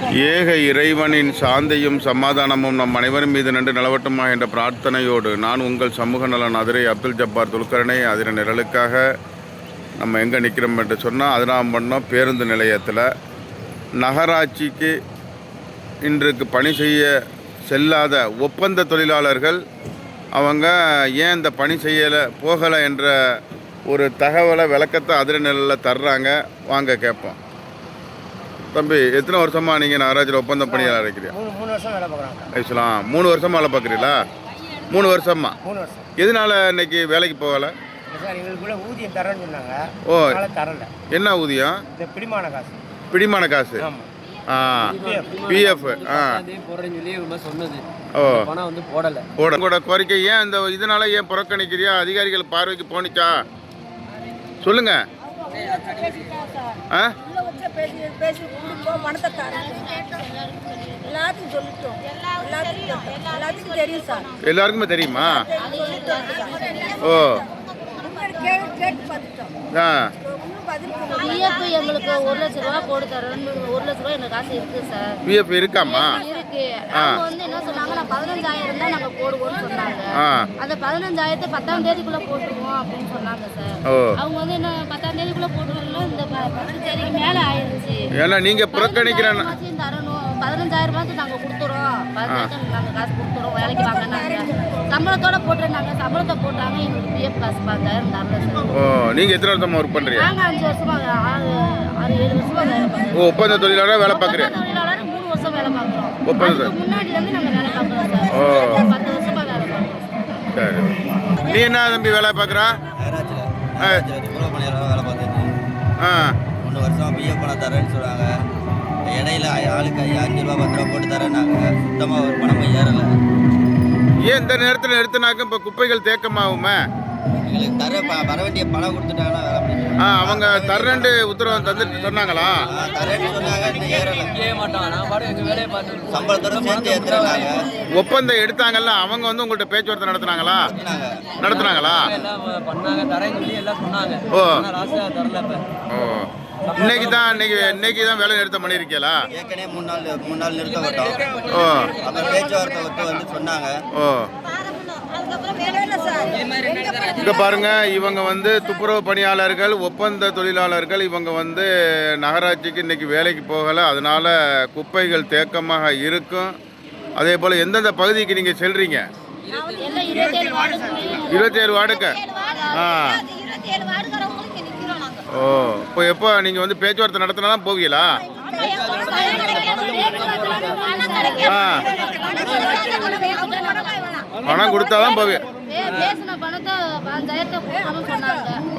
ஏக இறைவனின் சாந்தியும் சமாதானமும் நம் அனைவரும் மீது நின்று நிலவட்டுமா என்ற பிரார்த்தனையோடு நான் உங்கள் சமூக நலன் அதிரை அப்துல் ஜப்பார் துல்கர்னே. அதிர நிழலுக்காக நம்ம எங்கே நிற்கிறோம் என்று சொன்னால் அதிராம்பட்டினம் பேருந்து நிலையத்தில் நகராட்சிக்கு இன்றைக்கு பணி செய்ய செல்லாத ஒப்பந்த தொழிலாளர்கள் அவங்க ஏன் இந்த பணி செய்யலை போகலை என்ற ஒரு தகவலை விளக்கத்தை அதிர நிழலில் தர்றாங்க. வாங்க கேட்போம். தம்பி, எத்தனை வருஷமா நீங்கள் நகராட்சியில் ஒப்பந்த பணியாளர் இருக்கிறீங்க? 3 வருஷம் வேலை பார்க்குறாங்க. ஐஸ்லாம் 3 வருஷமா வேலை பார்க்குறீங்களா? 3 வருஷமா? 3 வருஷம். எதனால இன்னைக்கு வேலைக்கு போகலை? சார் எங்களுக்குள்ள ஊதியம் தரேன்னு சொன்னாங்க. ஓ, தரல. என்ன ஊதியம்? இந்த பிடிமான காசு. பிடிமான காசு? ஆமாம். பிஎஃப். ஓ, பணம் வந்து போடலை. உங்களோட கோரிக்கை ஏன் இந்த இதனால ஏன் புறக்கணிக்கிறியா? அதிகாரிகள் பார்வைக்கு போனிச்சா? சொல்லுங்க. எல்லாருக்குமே தெரியுமா? ஓ, பிஎஃப் எங்களுக்கு 1 லட்ச ரூபா போட்டு தரோம். 1 லட்ச ரூபா எனக்கு காசு இருக்கு சார். பிஎஃப் இருக்காமா? இருக்கு. அவங்க வந்து என்ன சொன்னாங்க, நான் 15,000 தான் நாங்க போடுவோம்னு சொன்னாங்க. அந்த 15,000 10ஆம் தேதிக்குள்ள போட்டுருவோம் அப்படின்னு சொன்னாங்க சார். அவங்க வந்து என்ன 10ஆம் தேதிக்குள்ள போட்டுருவோம், இந்த 10 தேதிக்கு மேல ஆயிருச்சு. ஏன்னா நீங்க புறக்கணிக்கிறேன் தரணும். 15,000 ரூபாய்க்கு நாங்க கொடுத்துறோம். 15,000 நாங்க காசு கொடுத்துறோம். வேலைக்கு வாங்கினாங்க. சம்பளத்தோட போட்டுருந்தாங்க. சம்பளத்தை போட்டாங்க. எங்களுக்கு பிஎஃப் காசு 10,000 தரல சார். ஓ, நீங்க எத்தனை வருஷமா ஒர்க் பண்றீங்க? நாங்க 5 வருஷமா 6-7 வருஷமா வேலை பார்க்குறோம். ஓ, ஒப்பந்த தொழிலாளராக வேலை பார்க்குறேன். தொழிலாளர் 3 வருஷம் வேலை பார்க்குறோம். ஒப்பந்த முன்னாடி வந்து நாங்க வேலை பார்க்குறோம் சார். ஓ, 10 வருஷமா வேலை பார்க்குறோம். சரி. நீ என்ன தம்பி வேலை பார்க்குறா? வேலை பார்த்துட்டு 3 வருஷம் பிஎஃப் பணம் தரேன்னு சொல்கிறாங்க. இடையில ஆளுக்கு 5 ரூபா 10 ரூபா போட்டு தரேன்னாங்க. சுத்தமாக ஒரு பணமும் ஏறலை. ஏன் இந்த நேரத்தில் நிறுத்தினாக்க இப்போ குப்பைகள் தேக்கமாகுமே? எங்களுக்கு வர வேண்டிய பணம் கொடுத்துட்டாங்கன்னா வேலை பண்ணி அவங்க தர்றேன்ட்டு உத்தரவு தந்துட்டு சொன்னாங்களா? தரேன்னு சொன்னாங்க. இன்னும் ஏறலை. சம்பளத்தோட சேர்த்து ஏற்றுறாங்க. ஒப்பந்தம் எடுத்தாங்கல்ல, அவங்க வந்து உங்கள்கிட்ட பேச்சுவார்த்தை நடத்துனாங்களா? ஓ, ஓ, இன்னைக்கு தான் வேலை நிறுத்தம் பண்ணியிருக்கீங்களா? ஏற்கனவே 3 நாள் நிறுத்தப்பட்டோம். ஓ, அப்புறம் பேச்சுவார்த்தை வந்து சொன்னாங்க. ஓ, இங்க பாருங்க, இவங்க வந்து துப்புரவு பணியாளர்கள், ஒப்பந்த தொழிலாளர்கள். இவங்க வந்து நகராட்சிக்கு இன்னைக்கு வேலைக்கு போகலை. அதனால குப்பைகள் தேக்கமாக இருக்கும். அதே போல் எந்தெந்த பகுதிக்கு நீங்கள் செல்றீங்க? 27 வார்டுக்கு. ஓ, இப்போ எப்போ நீங்கள் வந்து பேச்சுவார்த்தை நடத்தினா தான் போவீங்களா? பணம் கொடுத்தா தான் போவீங்க.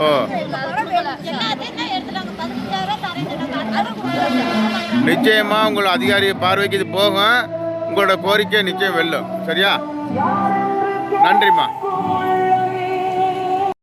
ஓ, நிச்சயமாக உங்களோட அதிகாரி பார்வைக்கு இது போகும். உங்களோட கோரிக்கை நிச்சயம் வெல்லும். சரியா? நன்றிம்மா.